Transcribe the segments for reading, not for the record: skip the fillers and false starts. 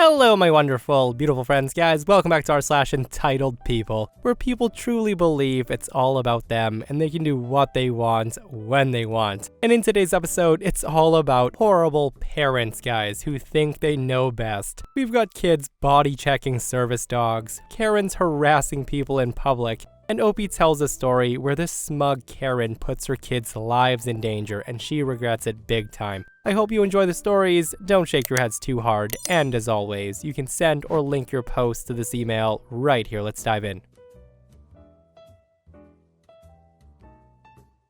Hello, my wonderful, beautiful friends, guys. Welcome back to r/EntitledPeople, where people truly believe it's all about them and they can do what they want when they want. And in today's episode, it's all about horrible parents, guys, who think they know best. We've got kids body checking service dogs, Karens harassing people in public, and Opie tells a story where this smug Karen puts her kids' lives in danger and she regrets it big time. I hope you enjoy the stories, don't shake your heads too hard, and as always, you can send or link your post to this email right here. Let's dive in.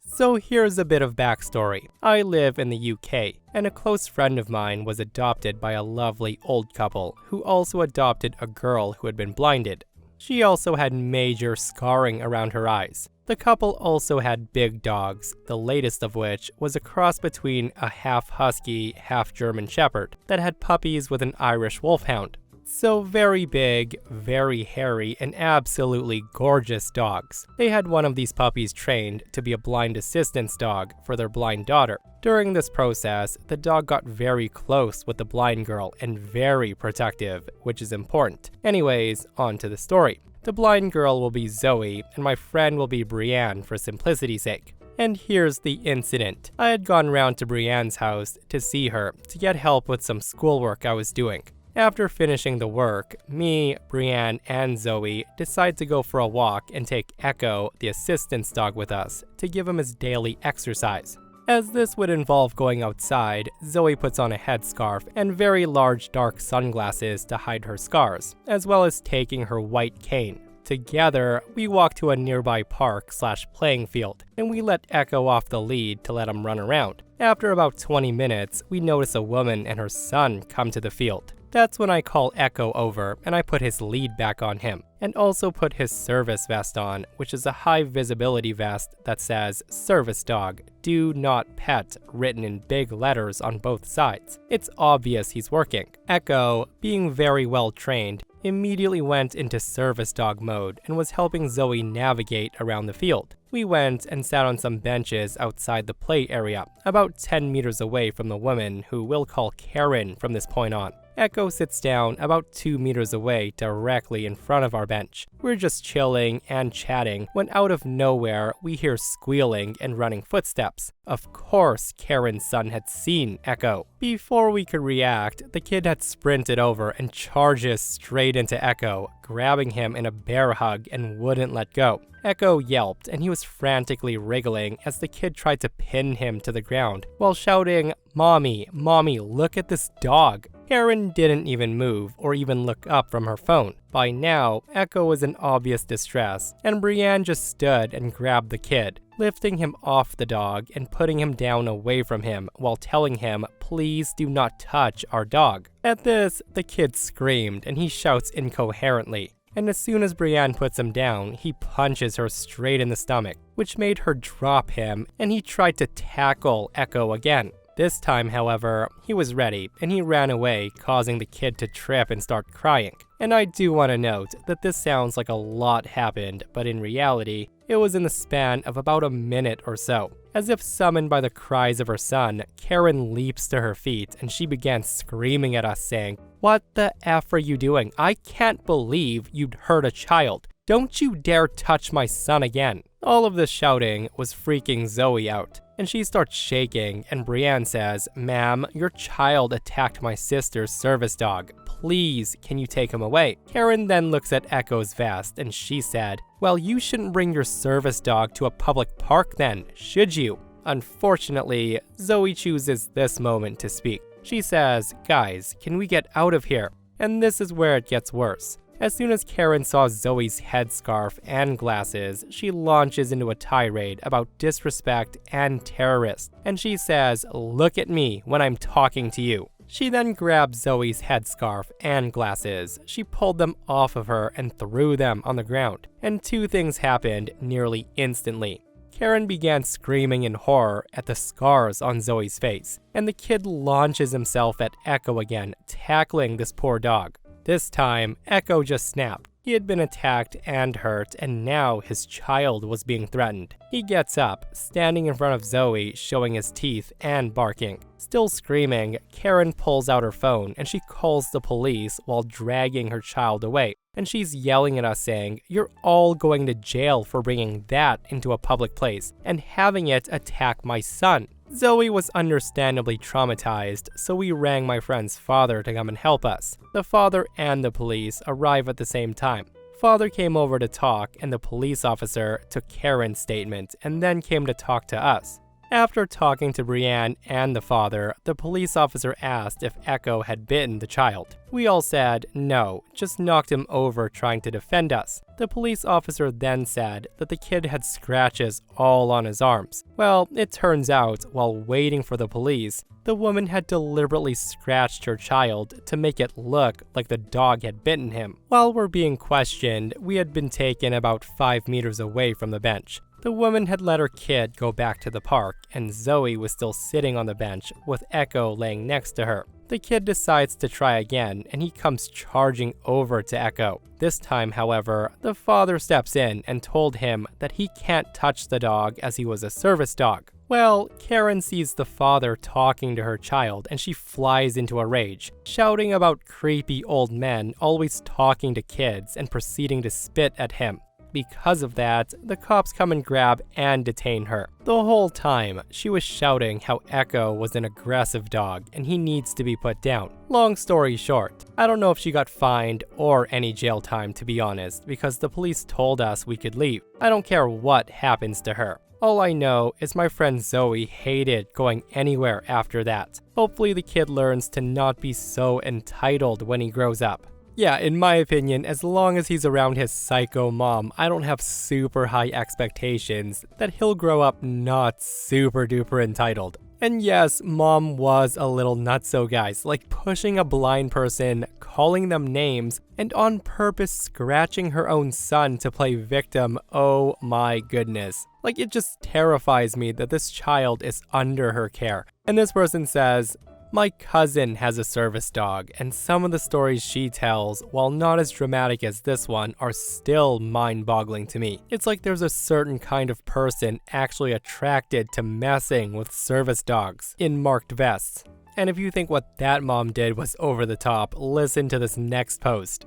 So here's a bit of backstory. I live in the UK, and a close friend of mine was adopted by a lovely old couple who also adopted a girl who had been blinded. She also had major scarring around her eyes. The couple also had big dogs, the latest of which was a cross between a half husky, half German shepherd that had puppies with an Irish wolfhound. So very big, very hairy, and absolutely gorgeous dogs. They had one of these puppies trained to be a blind assistance dog for their blind daughter. During this process, the dog got very close with the blind girl and very protective, which is important. Anyways, on to the story. The blind girl will be Zoe, and my friend will be Brienne for simplicity's sake. And here's the incident. I had gone round to Brienne's house to see her to get help with some schoolwork I was doing. After finishing the work, me, Brienne, and Zoe decide to go for a walk and take Echo, the assistance dog, with us to give him his daily exercise. As this would involve going outside, Zoe puts on a headscarf and very large dark sunglasses to hide her scars, as well as taking her white cane. Together, we walk to a nearby park/playing field, and we let Echo off the lead to let him run around. After about 20 minutes, we notice a woman and her son come to the field. That's when I call Echo over and I put his lead back on him, and also put his service vest on, which is a high visibility vest that says "Service Dog, Do Not Pet" written in big letters on both sides. It's obvious he's working. Echo, being very well trained, immediately went into service dog mode and was helping Zoe navigate around the field. We went and sat on some benches outside the play area, about 10 meters away from the woman who we'll call Karen from this point on. Echo sits down about 2 meters away directly in front of our bench. We're just chilling and chatting when out of nowhere we hear squealing and running footsteps. Of course, Karen's son had seen Echo. Before we could react, the kid had sprinted over and charges straight into Echo, grabbing him in a bear hug and wouldn't let go. Echo yelped and he was frantically wriggling as the kid tried to pin him to the ground while shouting, "Mommy, Mommy, look at this dog." Karen didn't even move or even look up from her phone. By now, Echo was in obvious distress, and Brienne just stood and grabbed the kid, lifting him off the dog and putting him down away from him while telling him, "Please do not touch our dog." At this, the kid screamed and he shouts incoherently. And as soon as Brienne puts him down, he punches her straight in the stomach, which made her drop him, and he tried to tackle Echo again. This time, however, he was ready, and he ran away, causing the kid to trip and start crying. And I do want to note that this sounds like a lot happened, but in reality, it was in the span of about a minute or so. As if summoned by the cries of her son, Karen leaps to her feet and she began screaming at us saying, "What the F are you doing? I can't believe you'd hurt a child. Don't you dare touch my son again." All of this shouting was freaking Zoe out, and she starts shaking, and Brienne says, "Ma'am, your child attacked my sister's service dog. Please, can you take him away?" Karen then looks at Echo's vest, and she said, "Well, you shouldn't bring your service dog to a public park then, should you?" Unfortunately, Zoe chooses this moment to speak. She says, "Guys, can we get out of here?" And this is where it gets worse. As soon as Karen saw Zoe's headscarf and glasses, she launches into a tirade about disrespect and terrorists, and she says, "Look at me when I'm talking to you." She then grabbed Zoe's headscarf and glasses. She pulled them off of her and threw them on the ground, and two things happened nearly instantly. Karen began screaming in horror at the scars on Zoe's face, and the kid launches himself at Echo again, tackling this poor dog. This time, Echo just snapped. He had been attacked and hurt, and now his child was being threatened. He gets up, standing in front of Zoe, showing his teeth and barking. Still screaming, Karen pulls out her phone and she calls the police while dragging her child away. And she's yelling at us saying, "You're all going to jail for bringing that into a public place and having it attack my son." Zoe was understandably traumatized, so we rang my friend's father to come and help us. The father and the police arrive at the same time. Father came over to talk, and the police officer took Karen's statement and then came to talk to us. After talking to Brianne and the father, the police officer asked if Echo had bitten the child. We all said no, just knocked him over trying to defend us. The police officer then said that the kid had scratches all on his arms. Well, it turns out, while waiting for the police, the woman had deliberately scratched her child to make it look like the dog had bitten him. While we're being questioned, we had been taken about 5 meters away from the bench. The woman had let her kid go back to the park, and Zoe was still sitting on the bench with Echo laying next to her. The kid decides to try again, and he comes charging over to Echo. This time, however, the father steps in and told him that he can't touch the dog as he was a service dog. Well, Karen sees the father talking to her child and she flies into a rage, shouting about creepy old men always talking to kids and proceeding to spit at him. Because of that, the cops come and grab and detain her. The whole time, she was shouting how Echo was an aggressive dog and he needs to be put down. Long story short, I don't know if she got fined or any jail time, to be honest, because the police told us we could leave. I don't care what happens to her. All I know is my friend Zoe hated going anywhere after that. Hopefully the kid learns to not be so entitled when he grows up. Yeah, in my opinion, as long as he's around his psycho mom, I don't have super high expectations that he'll grow up not super duper entitled. And yes, mom was a little nutso, guys, like pushing a blind person, calling them names, and on purpose scratching her own son to play victim. Oh my goodness. Like, it just terrifies me that this child is under her care. And this person says, "My cousin has a service dog, and some of the stories she tells, while not as dramatic as this one, are still mind-boggling to me. It's like there's a certain kind of person actually attracted to messing with service dogs in marked vests." And if you think what that mom did was over the top, listen to this next post.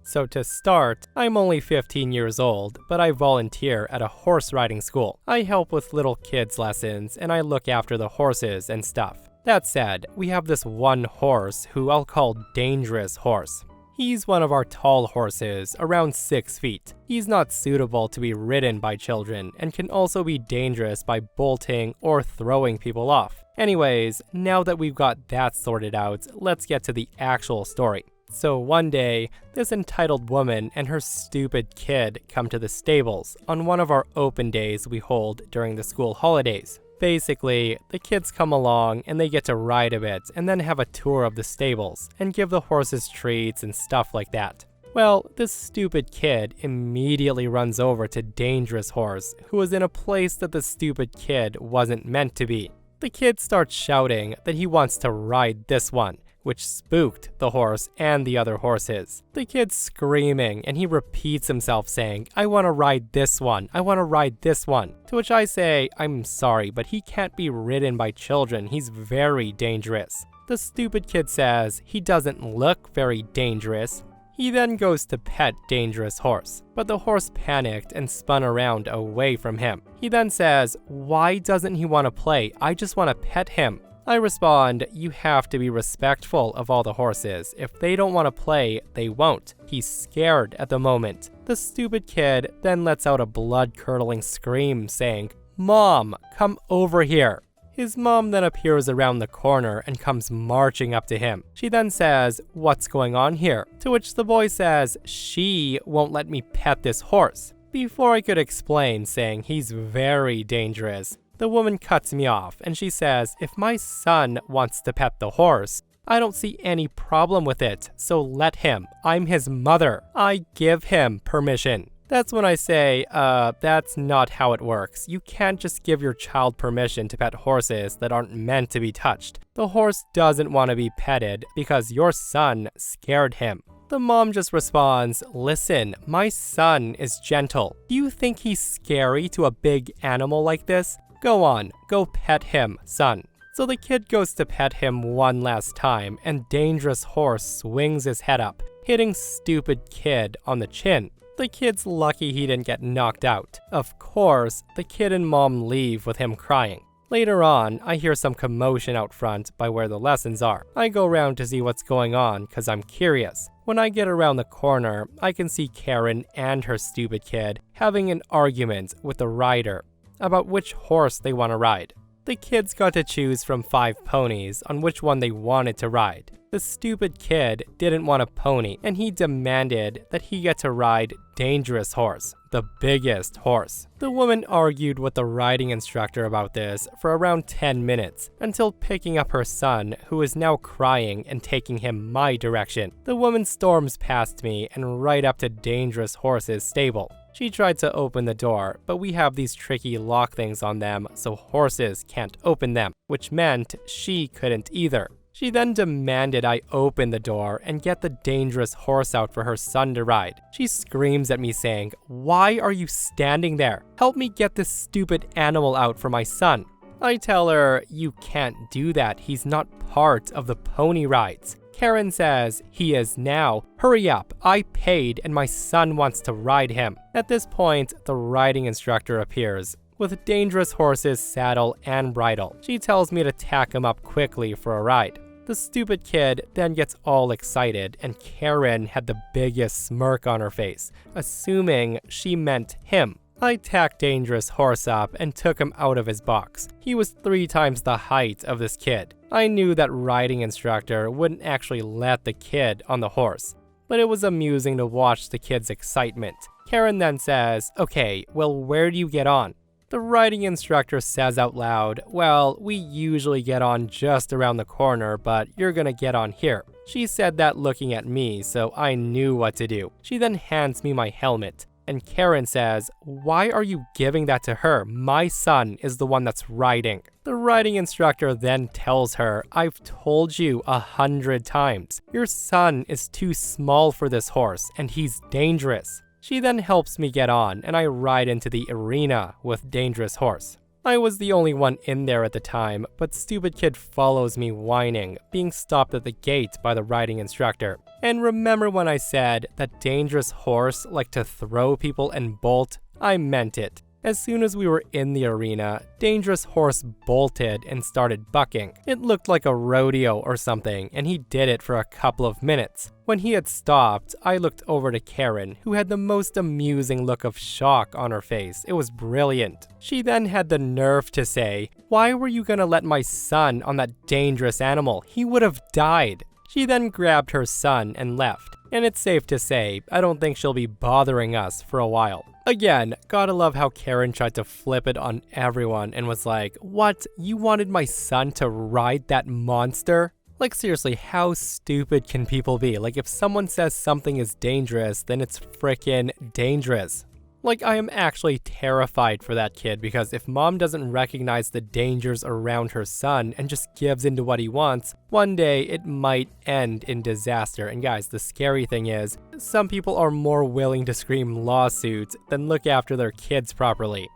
So to start, I'm only 15 years old, but I volunteer at a horse riding school. I help with little kids' lessons, and I look after the horses and stuff. That said, we have this one horse who I'll call Dangerous Horse. He's one of our tall horses, around 6 feet. He's not suitable to be ridden by children, and can also be dangerous by bolting or throwing people off. Anyways, now that we've got that sorted out, let's get to the actual story. So one day, this entitled woman and her stupid kid come to the stables on one of our open days we hold during the school holidays. Basically, the kids come along and they get to ride a bit and then have a tour of the stables and give the horses treats and stuff like that. Well, this stupid kid immediately runs over to Dangerous Horse, who is in a place that the stupid kid wasn't meant to be. The kid starts shouting that he wants to ride this one, which spooked the horse and the other horses. The kid's screaming and he repeats himself saying, "I want to ride this one, I want to ride this one." To which I say, "I'm sorry, but he can't be ridden by children, he's very dangerous." The stupid kid says he doesn't look very dangerous. He then goes to pet Dangerous Horse, but the horse panicked and spun around away from him. He then says, "Why doesn't he want to play? I just want to pet him." I respond, "You have to be respectful of all the horses. If they don't want to play, they won't." He's scared at the moment. The stupid kid then lets out a blood-curdling scream saying, "Mom, come over here." His mom then appears around the corner and comes marching up to him. She then says, "What's going on here?" To which the boy says, "She won't let me pet this horse." Before I could explain, saying he's very dangerous, the woman cuts me off and she says, "If my son wants to pet the horse, I don't see any problem with it, so let him. I'm his mother. I give him permission." That's when I say, that's not how it works. You can't just give your child permission to pet horses that aren't meant to be touched. The horse doesn't want to be petted because your son scared him. The mom just responds, listen, my son is gentle. Do you think he's scary to a big animal like this? Go on, go pet him, son. So the kid goes to pet him one last time, and Dangerous Horse swings his head up, hitting Stupid Kid on the chin. The kid's lucky he didn't get knocked out. Of course, the kid and mom leave with him crying. Later on, I hear some commotion out front by where the lessons are. I go around to see what's going on because I'm curious. When I get around the corner, I can see Karen and her stupid kid having an argument with the rider about which horse they want to ride. The kids got to choose from 5 ponies on which one they wanted to ride. The stupid kid didn't want a pony, and he demanded that he get to ride Dangerous Horse, the biggest horse. The woman argued with the riding instructor about this for around 10 minutes, until picking up her son, who is now crying and taking him my direction. The woman storms past me and right up to Dangerous Horse's stable. She tried to open the door, but we have these tricky lock things on them, so horses can't open them, which meant she couldn't either. She then demanded I open the door and get the Dangerous Horse out for her son to ride. She screams at me saying, "Why are you standing there? Help me get this stupid animal out for my son." I tell her, "You can't do that, he's not part of the pony rides." Karen says, "He is now. Hurry up, I paid and my son wants to ride him." At this point, the riding instructor appears with Dangerous Horse's saddle and bridle. She tells me to tack him up quickly for a ride. The stupid kid then gets all excited, and Karen had the biggest smirk on her face, assuming she meant him. I tacked Dangerous Horse up and took him out of his box. He was 3 times the height of this kid. I knew that riding instructor wouldn't actually let the kid on the horse, but it was amusing to watch the kid's excitement. Karen then says, "Okay, well, where do you get on?" The riding instructor says out loud, "Well, we usually get on just around the corner, but you're gonna get on here." She said that looking at me, so I knew what to do. She then hands me my helmet, and Karen says, "Why are you giving that to her? My son is the one that's riding." The riding instructor then tells her, "I've told you 100 times. Your son is too small for this horse, and he's dangerous." She then helps me get on, and I ride into the arena with Dangerous Horse. I was the only one in there at the time, but Stupid Kid follows me whining, being stopped at the gate by the riding instructor. And remember when I said that Dangerous Horse liked to throw people and bolt? I meant it. As soon as we were in the arena, Dangerous Horse bolted and started bucking. It looked like a rodeo or something, and he did it for a couple of minutes. When he had stopped, I looked over to Karen, who had the most amusing look of shock on her face. It was brilliant. She then had the nerve to say, "Why were you gonna let my son on that dangerous animal? He would have died." She then grabbed her son and left. And it's safe to say, I don't think she'll be bothering us for a while. Again, gotta love how Karen tried to flip it on everyone and was like, "What? You wanted my son to ride that monster?" Like seriously, how stupid can people be? Like if someone says something is dangerous, then it's frickin' dangerous. Like I am actually terrified for that kid because if mom doesn't recognize the dangers around her son and just gives into what he wants, one day it might end in disaster. And guys, the scary thing is, some people are more willing to scream lawsuits than look after their kids properly.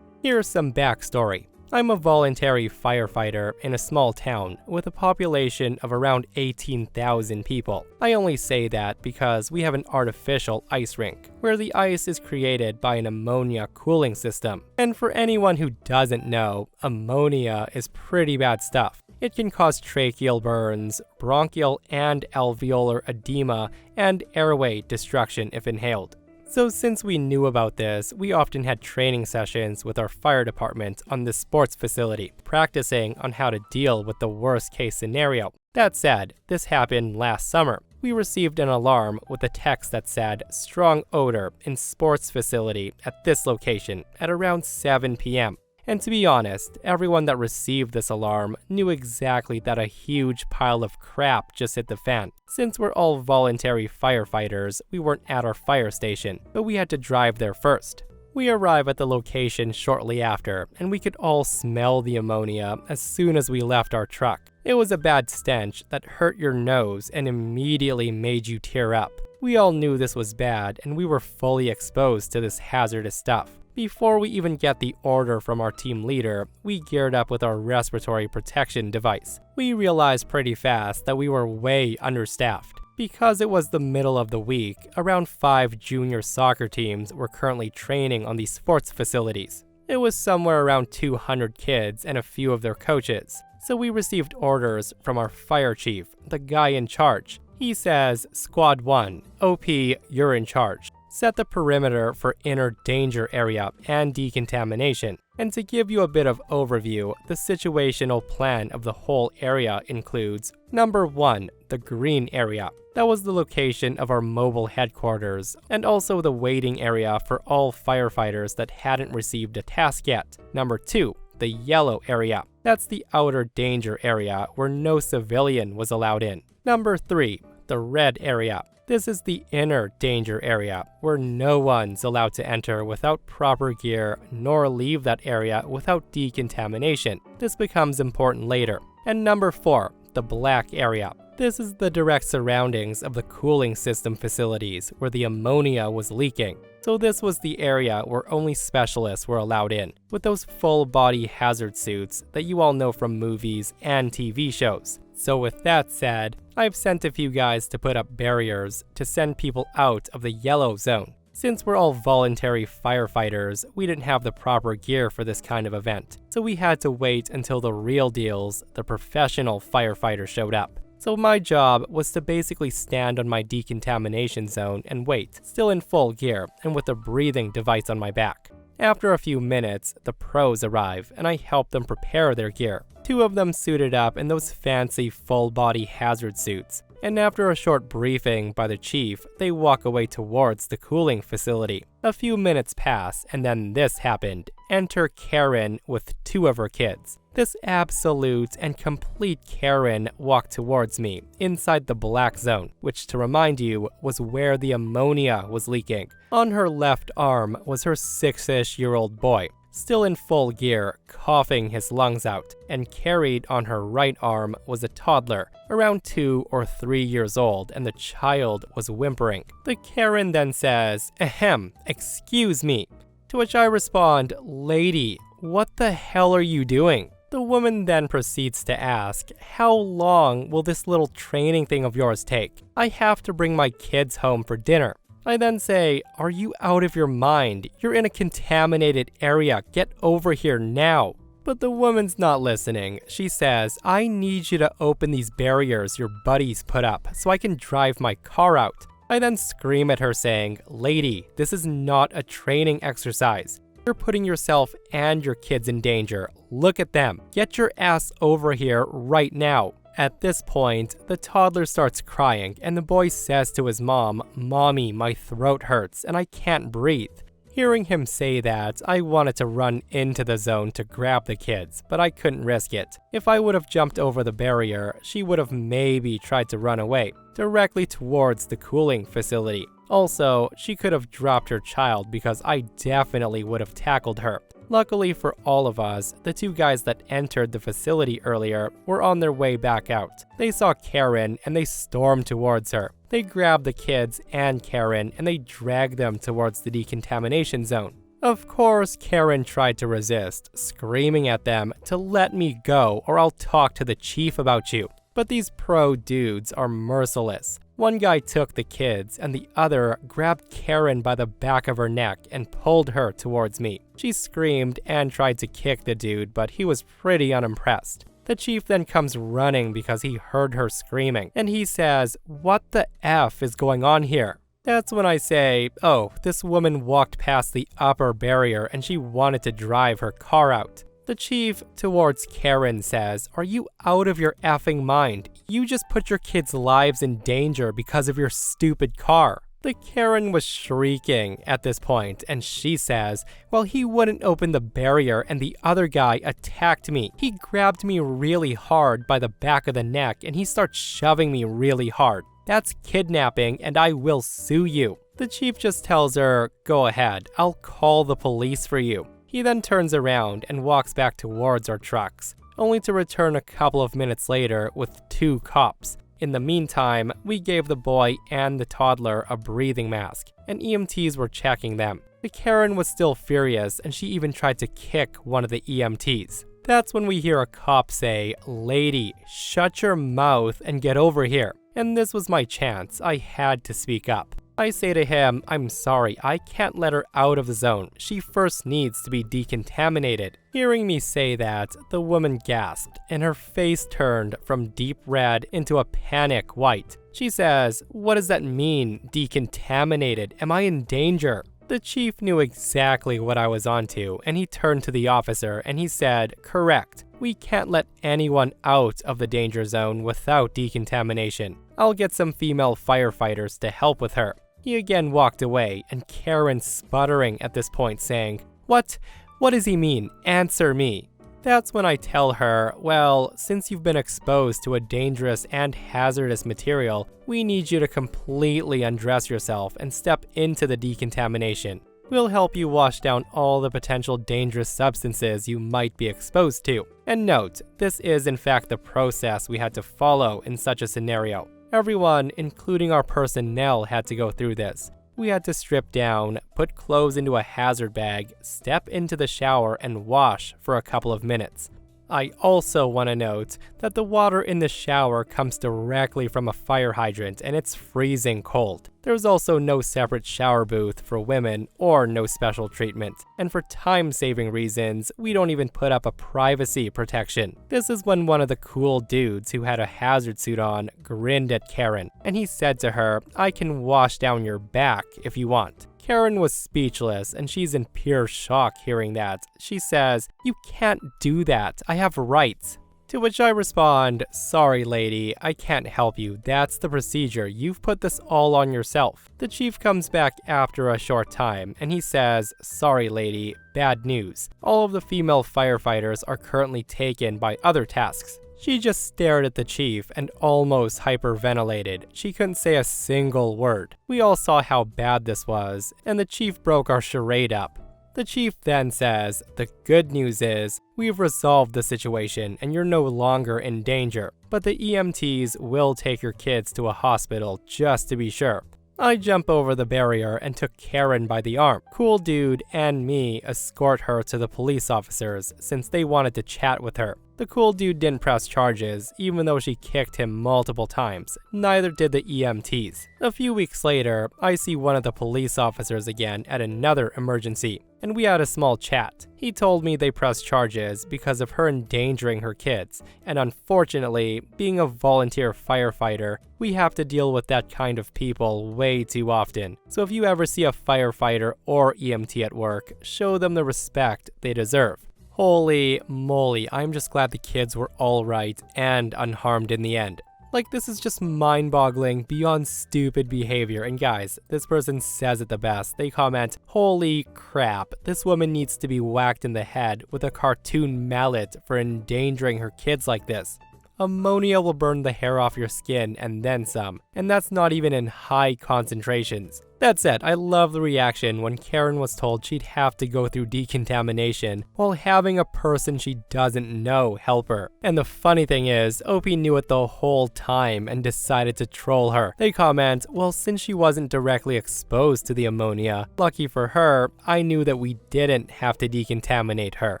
Here's some backstory. I'm a voluntary firefighter in a small town with a population of around 18,000 people. I only say that because we have an artificial ice rink, where the ice is created by an ammonia cooling system. And for anyone who doesn't know, ammonia is pretty bad stuff. It can cause tracheal burns, bronchial and alveolar edema, and airway destruction if inhaled. So since we knew about this, we often had training sessions with our fire department on this sports facility, practicing on how to deal with the worst case scenario. That said, this happened last summer. We received an alarm with a text that said, "Strong odor in sports facility at this location" at around 7 p.m. And to be honest, everyone that received this alarm knew exactly that a huge pile of crap just hit the fan. Since we're all voluntary firefighters, we weren't at our fire station, but we had to drive there first. We arrive at the location shortly after, and we could all smell the ammonia as soon as we left our truck. It was a bad stench that hurt your nose and immediately made you tear up. We all knew this was bad, and we were fully exposed to this hazardous stuff. Before we even get the order from our team leader, we geared up with our respiratory protection device. We realized pretty fast that we were way understaffed. Because it was the middle of the week, around 5 junior soccer teams were currently training on these sports facilities. It was somewhere around 200 kids and a few of their coaches. So we received orders from our fire chief, the guy in charge. He says, Squad 1, OP, you're in charge. Set the perimeter for inner danger area and decontamination. And to give you a bit of overview, the situational plan of the whole area includes Number 1, the green area. That was the location of our mobile headquarters, and also the waiting area for all firefighters that hadn't received a task yet. Number 2, the yellow area. That's the outer danger area where no civilian was allowed in. Number 3, the red area. This is the inner danger area, where no one's allowed to enter without proper gear, nor leave that area without decontamination. This becomes important later. And number 4, the black area. This is the direct surroundings of the cooling system facilities where the ammonia was leaking. So this was the area where only specialists were allowed in, with those full-body hazard suits that you all know from movies and TV shows. So with that said, I've sent a few guys to put up barriers to send people out of the yellow zone. Since we're all voluntary firefighters, we didn't have the proper gear for this kind of event. So we had to wait until the real deals, the professional firefighters, showed up. So my job was to basically stand on my decontamination zone and wait, still in full gear and with a breathing device on my back. After a few minutes, the pros arrive and I help them prepare their gear. 2 of them suited up in those fancy full-body hazard suits, and after a short briefing by the chief, they walk away towards the cooling facility. A few minutes pass, and then this happened. Enter Karen with 2 of her kids. This absolute and complete Karen walked towards me, inside the black zone, which, to remind you, was where the ammonia was leaking. On her left arm was her 6-ish-year-old boy, still in full gear, coughing his lungs out, and carried on her right arm was a toddler, around 2 or 3 years old, and the child was whimpering. The Karen then says, "Ahem, excuse me," to which I respond, "Lady, what the hell are you doing?" The woman then proceeds to ask, "How long will this little training thing of yours take? I have to bring my kids home for dinner." I then say, "Are you out of your mind? You're in a contaminated area. Get over here now." But the woman's not listening. She says, "I need you to open these barriers your buddies put up so I can drive my car out." I then scream at her saying, "Lady, this is not a training exercise. You're putting yourself and your kids in danger. Look at them. Get your ass over here right now." At this point, the toddler starts crying, and the boy says to his mom, "Mommy, my throat hurts, and I can't breathe." Hearing him say that, I wanted to run into the zone to grab the kids, but I couldn't risk it. If I would have jumped over the barrier, she would have maybe tried to run away, directly towards the cooling facility. Also, she could have dropped her child because I definitely would have tackled her. Luckily for all of us, the 2 guys that entered the facility earlier were on their way back out. They saw Karen and they stormed towards her. They grabbed the kids and Karen and they dragged them towards the decontamination zone. Of course, Karen tried to resist, screaming at them to let me go or I'll talk to the chief about you. But these pro dudes are merciless. One guy took the kids, and the other grabbed Karen by the back of her neck and pulled her towards me. She screamed and tried to kick the dude, but he was pretty unimpressed. The chief then comes running because he heard her screaming, and he says, "What the F is going on here?" That's when I say, "Oh, this woman walked past the upper barrier and she wanted to drive her car out." The chief, towards Karen, says, "Are you out of your effing mind? You just put your kids' lives in danger because of your stupid car." The Karen was shrieking at this point, and she says, well, he wouldn't open the barrier and the other guy attacked me. He grabbed me really hard by the back of the neck and he starts shoving me really hard. That's kidnapping and I will sue you. The chief just tells her, go ahead, I'll call the police for you. He then turns around and walks back towards our trucks, only to return a couple of minutes later with 2 cops. In the meantime, we gave the boy and the toddler a breathing mask, and EMTs were checking them. The Karen was still furious, and she even tried to kick one of the EMTs. That's when we hear a cop say, lady, shut your mouth and get over here. And this was my chance. I had to speak up. I say to him, I'm sorry, I can't let her out of the zone. She first needs to be decontaminated. Hearing me say that, the woman gasped, and her face turned from deep red into a panic white. She says, what does that mean, decontaminated? Am I in danger? The chief knew exactly what I was onto, and he turned to the officer and he said, correct. We can't let anyone out of the danger zone without decontamination. I'll get some female firefighters to help with her. He again walked away, and Karen sputtering at this point saying, What does he mean? Answer me. That's when I tell her, well, since you've been exposed to a dangerous and hazardous material, we need you to completely undress yourself and step into the decontamination. We'll help you wash down all the potential dangerous substances you might be exposed to. And note, this is in fact the process we had to follow in such a scenario. Everyone, including our personnel, had to go through this. We had to strip down, put clothes into a hazard bag, step into the shower, and wash for a couple of minutes. I also want to note that the water in the shower comes directly from a fire hydrant and it's freezing cold. There's also no separate shower booth for women or no special treatment. And for time-saving reasons, we don't even put up a privacy protection. This is when one of the cool dudes who had a hazard suit on grinned at Karen, and he said to her, I can wash down your back if you want. Karen was speechless, and she's in pure shock hearing that. She says, you can't do that. I have rights. To which I respond, sorry lady, I can't help you. That's the procedure. You've put this all on yourself. The chief comes back after a short time, and he says, sorry lady, bad news. All of the female firefighters are currently taken by other tasks. She just stared at the chief and almost hyperventilated. She couldn't say a single word. We all saw how bad this was, and the chief broke our charade up. The chief then says, the good news is, we've resolved the situation and you're no longer in danger, but the EMTs will take your kids to a hospital just to be sure. I jump over the barrier and took Karen by the arm. Cool dude and me escort her to the police officers since they wanted to chat with her. The cool dude didn't press charges, even though she kicked him multiple times. Neither did the EMTs. A few weeks later, I see one of the police officers again at another emergency, and we had a small chat. He told me they pressed charges because of her endangering her kids, and unfortunately, being a volunteer firefighter, we have to deal with that kind of people way too often. So if you ever see a firefighter or EMT at work, show them the respect they deserve. Holy moly, I'm just glad the kids were all right and unharmed in the end. Like, this is just mind-boggling, beyond stupid behavior. And guys, this person says it the best. They comment, holy crap, this woman needs to be whacked in the head with a cartoon mallet for endangering her kids like this. Ammonia will burn the hair off your skin and then some, and that's not even in high concentrations. That said, I love the reaction when Karen was told she'd have to go through decontamination while having a person she doesn't know help her. And the funny thing is, OP knew it the whole time and decided to troll her. They comment, well, since she wasn't directly exposed to the ammonia, lucky for her, I knew that we didn't have to decontaminate her.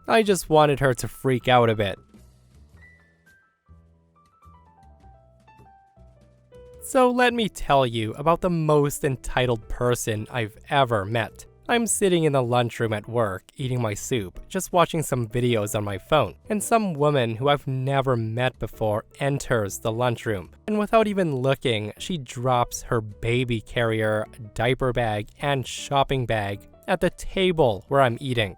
I just wanted her to freak out a bit. So let me tell you about the most entitled person I've ever met. I'm sitting in the lunchroom at work, eating my soup, just watching some videos on my phone, and some woman who I've never met before enters the lunchroom. And without even looking, she drops her baby carrier, diaper bag, and shopping bag at the table where I'm eating.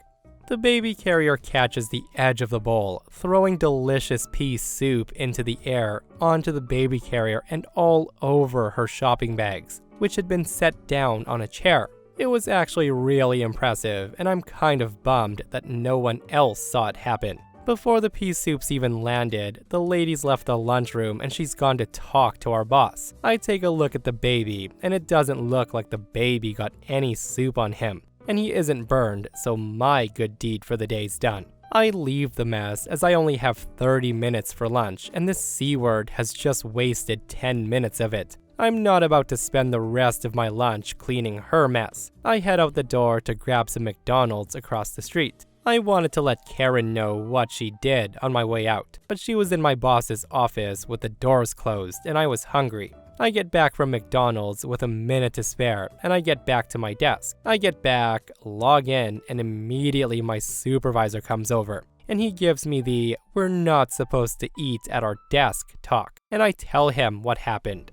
The baby carrier catches the edge of the bowl, throwing delicious pea soup into the air, onto the baby carrier, and all over her shopping bags. which had been set down on a chair. It was actually really impressive, and I'm kind of bummed that no one else saw it happen. Before the pea soups even landed, the ladies left the lunchroom and she's gone to talk to our boss. I take a look at the baby, and it doesn't look like the baby got any soup on him. And he isn't burned, so my good deed for the day's done. I leave the mess as I only have 30 minutes for lunch, and this C-word has just wasted 10 minutes of it. I'm not about to spend the rest of my lunch cleaning her mess. I head out the door to grab some McDonald's across the street. I wanted to let Karen know what she did on my way out, but she was in my boss's office with the doors closed and I was hungry. I get back from McDonald's with a minute to spare, and I get back to my desk. I get back, log in, and immediately my supervisor comes over, and he gives me the "we're not supposed to eat at our desk" talk, and I tell him what happened.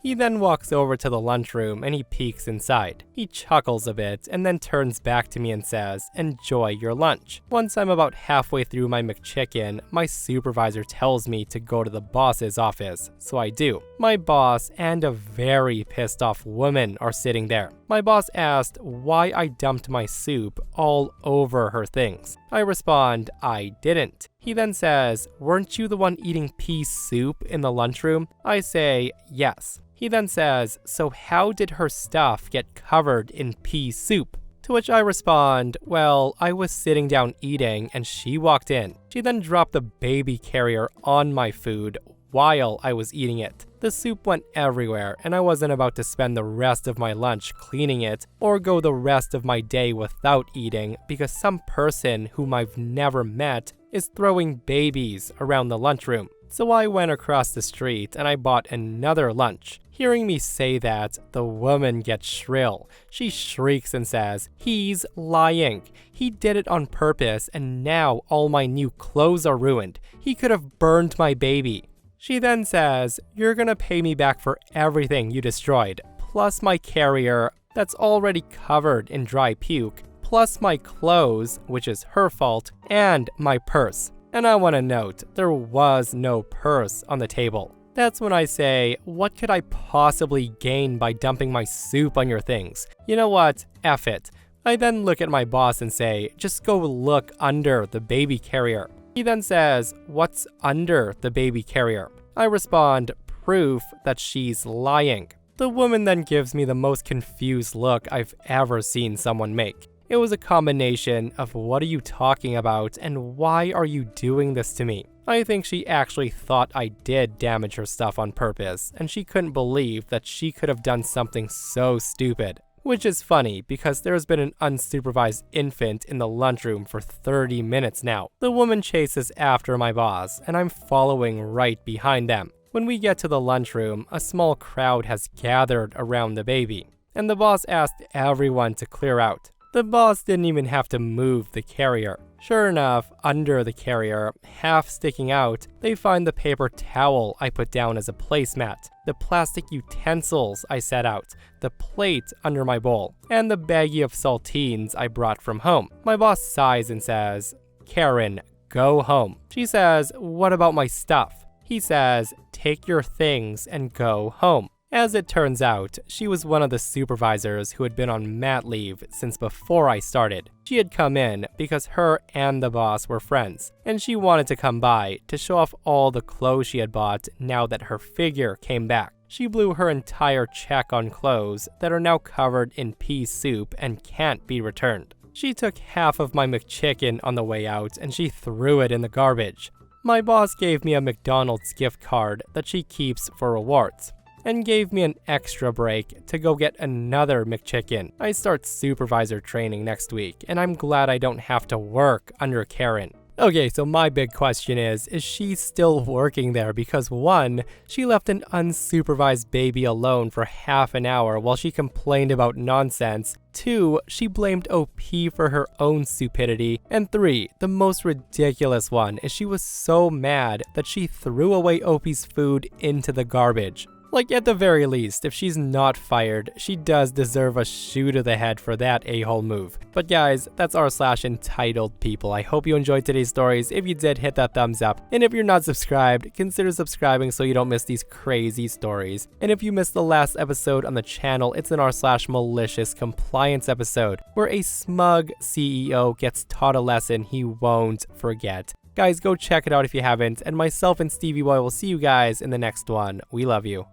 He then walks over to the lunchroom and he peeks inside. He chuckles a bit and then turns back to me and says, "Enjoy your lunch." Once I'm about halfway through my McChicken, my supervisor tells me to go to the boss's office, so I do. My boss and a very pissed off woman are sitting there. My boss asked why I dumped my soup all over her things. I respond, "I didn't." He then says, "Weren't you the one eating pea soup in the lunchroom?" I say, "Yes." He then says, "So how did her stuff get covered in pea soup?" To which I respond, "Well, I was sitting down eating and she walked in. She then dropped the baby carrier on my food while I was eating it. The soup went everywhere, and I wasn't about to spend the rest of my lunch cleaning it or go the rest of my day without eating because some person whom I've never met is throwing babies around the lunchroom." So I went across the street and I bought another lunch. Hearing me say that, the woman gets shrill. She shrieks and says, "He's lying. He did it on purpose, and now all my new clothes are ruined. He could have burned my baby." She then says, "You're gonna pay me back for everything you destroyed, plus my carrier that's already covered in dry puke, plus my clothes, which is her fault, and my purse." And I want to note, there was no purse on the table. That's when I say, "What could I possibly gain by dumping my soup on your things? You know what? F it." I then look at my boss and say, "Just go look under the baby carrier." He then says, "What's under the baby carrier?" I respond, "Proof that she's lying." The woman then gives me the most confused look I've ever seen someone make. It was a combination of "what are you talking about" and "why are you doing this to me?" I think she actually thought I did damage her stuff on purpose, and she couldn't believe that she could have done something so stupid. Which is funny, because there's been an unsupervised infant in the lunchroom for 30 minutes now. The woman chases after my boss, and I'm following right behind them. When we get to the lunchroom, a small crowd has gathered around the baby, and the boss asked everyone to clear out. The boss didn't even have to move the carrier. Sure enough, under the carrier, half sticking out, they find the paper towel I put down as a placemat, the plastic utensils I set out, the plate under my bowl, and the baggie of saltines I brought from home. My boss sighs and says, "Karen, go home." She says, "What about my stuff?" He says, "Take your things and go home." As it turns out, she was one of the supervisors who had been on mat leave since before I started. She had come in because her and the boss were friends, and she wanted to come by to show off all the clothes she had bought now that her figure came back. She blew her entire check on clothes that are now covered in pea soup and can't be returned. She took half of my McChicken on the way out and she threw it in the garbage. My boss gave me a McDonald's gift card that she keeps for rewards, and gave me an extra break to go get another McChicken. I start supervisor training next week, and I'm glad I don't have to work under Karen. Okay, so my big question is she still working there? Because 1, she left an unsupervised baby alone for half an hour while she complained about nonsense. 2, she blamed OP for her own stupidity. And 3, the most ridiculous one is she was so mad that she threw away OP's food into the garbage. Like, at the very least, if she's not fired, she does deserve a shoe to the head for that a-hole move. But guys, that's r/entitled people. I hope you enjoyed today's stories. If you did, hit that thumbs up. And if you're not subscribed, consider subscribing so you don't miss these crazy stories. And if you missed the last episode on the channel, it's an r/malicious compliance episode, where a smug CEO gets taught a lesson he won't forget. Guys, go check it out if you haven't, and myself and Stevie Boy will see you guys in the next one. We love you.